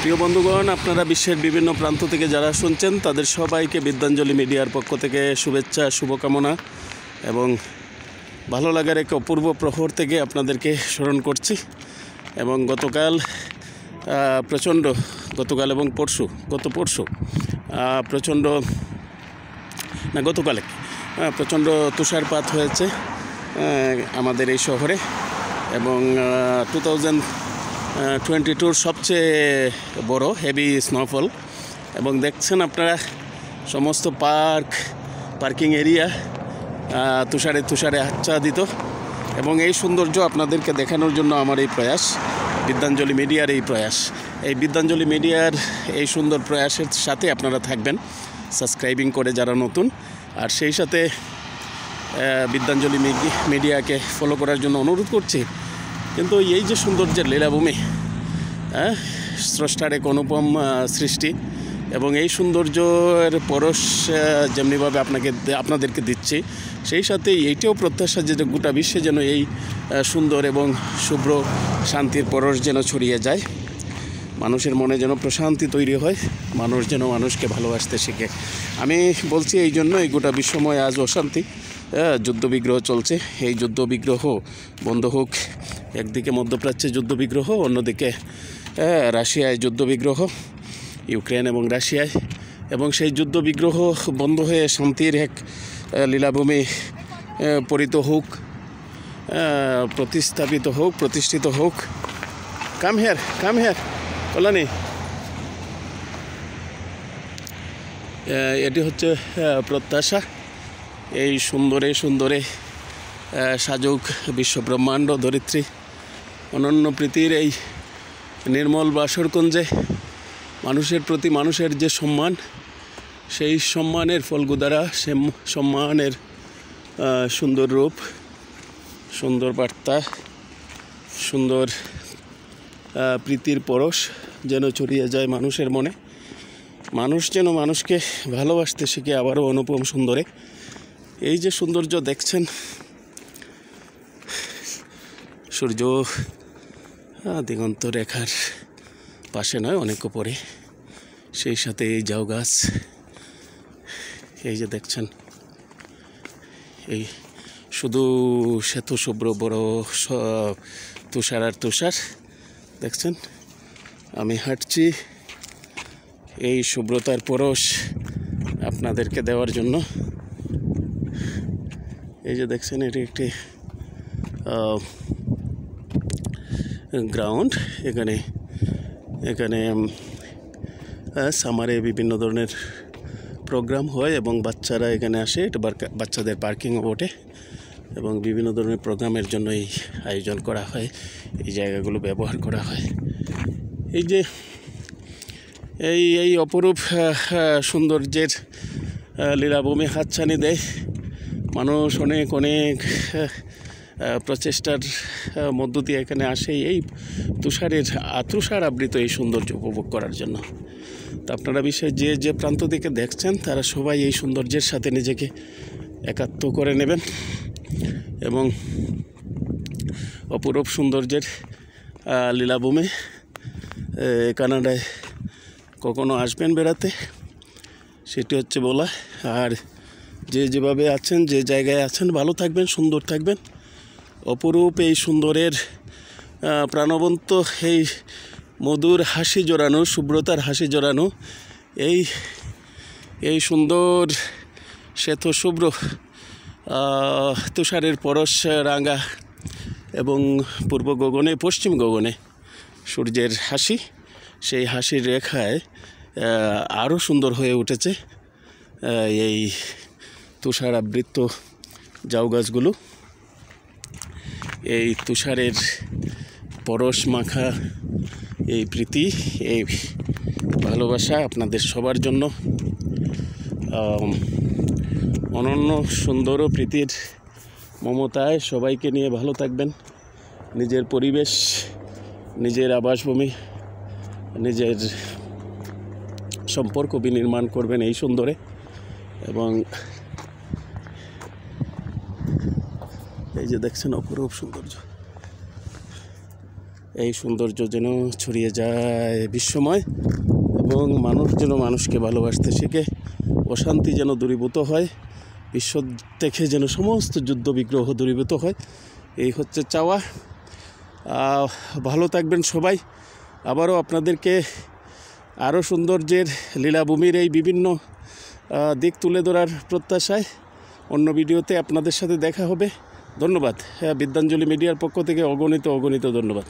প্রিয় বন্ধুগণ, আপনারা বিশ্বের বিভিন্ন প্রান্ত থেকে যারা শুনছেন তাদের সবাইকে বিদ্যাঞ্জলি মিডিয়ার পক্ষ থেকে শুভেচ্ছা, শুভকামনা এবং ভালো লাগার এক অপূর্ব প্রহর থেকে আপনাদেরকে স্মরণ করছি। এবং গতকাল এবং প্রচণ্ড তুষারপাত হয়েছে আমাদের এই শহরে এবং 2022 সবচেয়ে বড় হেভি স্নোফল। এবং দেখছেন আপনারা সমস্ত পার্কিং এরিয়া তুষারে আচ্ছাদিত। এবং এই সৌন্দর্য আপনাদেরকে দেখানোর জন্য আমার এই প্রয়াস, বিদ্যাঞ্জলি মিডিয়ার এই প্রয়াস। এই বিদ্যাঞ্জলি মিডিয়ার এই সুন্দর প্রয়াসের সাথে আপনারা থাকবেন সাবস্ক্রাইবিং করে যারা নতুন, আর সেই সাথে বিদ্যাঞ্জলি মিডিয়াকে ফলো করার জন্য অনুরোধ করছি। কিন্তু এই যে সৌন্দর্যের লীলাভূমি, স্রষ্টার এক অনুপম সৃষ্টি, এবং এই সৌন্দর্যের পরশ যেমনিভাবে আপনাদেরকে দিচ্ছি, সেই সাথে এইটাও প্রত্যাশা যে গোটা বিশ্বে যেন এই সুন্দর এবং শুভ্র শান্তির পরশ যেন ছড়িয়ে যায়, মানুষের মনে যেন প্রশান্তি তৈরি হয়, মানুষ যেন মানুষকে ভালোবাসতে শিখে। আমি বলছি এই জন্য এই গোটা বিশ্বময় আজ অশান্তি, যুদ্ধবিগ্রহ চলছে। এই যুদ্ধবিগ্রহ বন্ধ হোক। একদিকে মধ্যপ্রাচ্যে যুদ্ধবিগ্রহ, অন্যদিকে রাশিয়ায় যুদ্ধবিগ্রহ, ইউক্রেন এবং রাশিয়ায়, এবং সেই যুদ্ধবিগ্রহ বন্ধ হয়ে শান্তির এক লীলাভূমি প্রতিষ্ঠিত হোক। Come here Kalyani. এটি হচ্ছে প্রত্যাশা। এই সুন্দরে সাজুক বিশ্বব্রহ্মাণ্ড ধরিত্রী, অনন্য প্রীতির এই নির্মল বাসরকুঞ্জে মানুষের প্রতি মানুষের যে সম্মান, সেই সম্মানের ফলগুদারা, সে সম্মানের সুন্দর রূপ, সুন্দর বার্তা, সুন্দর প্রীতির পরশ যেন ছড়িয়ে যায় মানুষের মনে। মানুষ যেন মানুষকে ভালোবাসতে শিখে আবারও অনুপম সুন্দরে। এই যে সৌন্দর্য দেখছেন, সূর্য দিগন্ত রেখার পাশে নয়, অনেক উপরে, সেই সাথে এই ঝাউ গাছ, এই যে দেখছেন, এই শুধু শ্বেত শুভ্র বড় তুষার আর তুষার দেখছেন। আমি হাঁটছি এই শুভ্রতার পরশ আপনাদেরকে দেওয়ার জন্য। এই যে দেখছেন, এটি একটি গ্রাউন্ড। এখানে সামারে বিভিন্ন ধরনের প্রোগ্রাম হয় এবং বাচ্চারা এখানে আসে। এটা বাচ্চাদের পার্কিংও বটে, এবং বিভিন্ন ধরনের প্রোগ্রামের জন্য এই আয়োজন করা হয়, এই জায়গাগুলো ব্যবহার করা হয়। এই যে এই অপরূপ সৌন্দর্যের লীলাভূমি হাতছানি দেয় মানুষ, অনেক প্রচেষ্টার মধ্য দিয়ে এখানে আসে এই তুষার আবৃত এই সৌন্দর্য উপভোগ করার জন্য। তো আপনারা বিশ্বের যে প্রান্ত থেকে দেখছেন, তারা সবাই এই সৌন্দর্যের সাথে নিজেকে একাত্ম করে নেবেন এবং অপরূপ সৌন্দর্যের লীলাভূমি কানাডায় কখনো আসবেন বেড়াতে, সেটি হচ্ছে বলা। আর যেভাবে আছেন, যে জায়গায় আছেন, ভালো থাকবেন, সুন্দর থাকবেন। অপরূপ এই সুন্দরের প্রাণবন্ত এই মধুর হাসি জোড়ানো, শুভ্রতার হাসি জোড়ানো এই সুন্দর শ্বেত শুভ্র তুষারের পরশ রাঙা এবং পূর্ব গগনে, পশ্চিম গগনে সূর্যের হাসি, সেই হাসির রেখায় আরও সুন্দর হয়ে উঠেছে এই তুষার আবৃত ঝাউ গাছগুলো। এই তুষারের পরশ মাখা এই প্রীতি, এই ভালোবাসা আপনাদের সবার জন্য। অনন্য সুন্দর প্রীতির মমতায় সবাইকে নিয়ে ভালো থাকবেন। নিজের পরিবেশ, নিজের আবাসভূমি, নিজের সম্পর্ক বিনির্মাণ করবেন এই সুন্দরে। এবং এই যে দেখছেন অপরূপ সৌন্দর্য। এই সৌন্দর্য যেন ছড়িয়ে যায় বিশ্বময়, এবং মানুষ যেন মানুষকে ভালোবাসতে শিখে, অশান্তি যেন দূরীভূত হয়, বিশ্ব থেকে যেন সমস্ত যুদ্ধ বিগ্রহ দূরীভূত হয়, এই হচ্ছে চাওয়া। ভালো থাকবেন সবাই। আবারও আপনাদেরকে আরও সৌন্দর্যের লীলাভূমির এই বিভিন্ন দিক তুলে ধরার প্রত্যাশায় অন্য ভিডিওতে আপনাদের সাথে দেখা হবে। ধন্যবাদ। বিদ্যাঞ্জলি মিডিয়ার পক্ষ থেকে অগণিত ধন্যবাদ।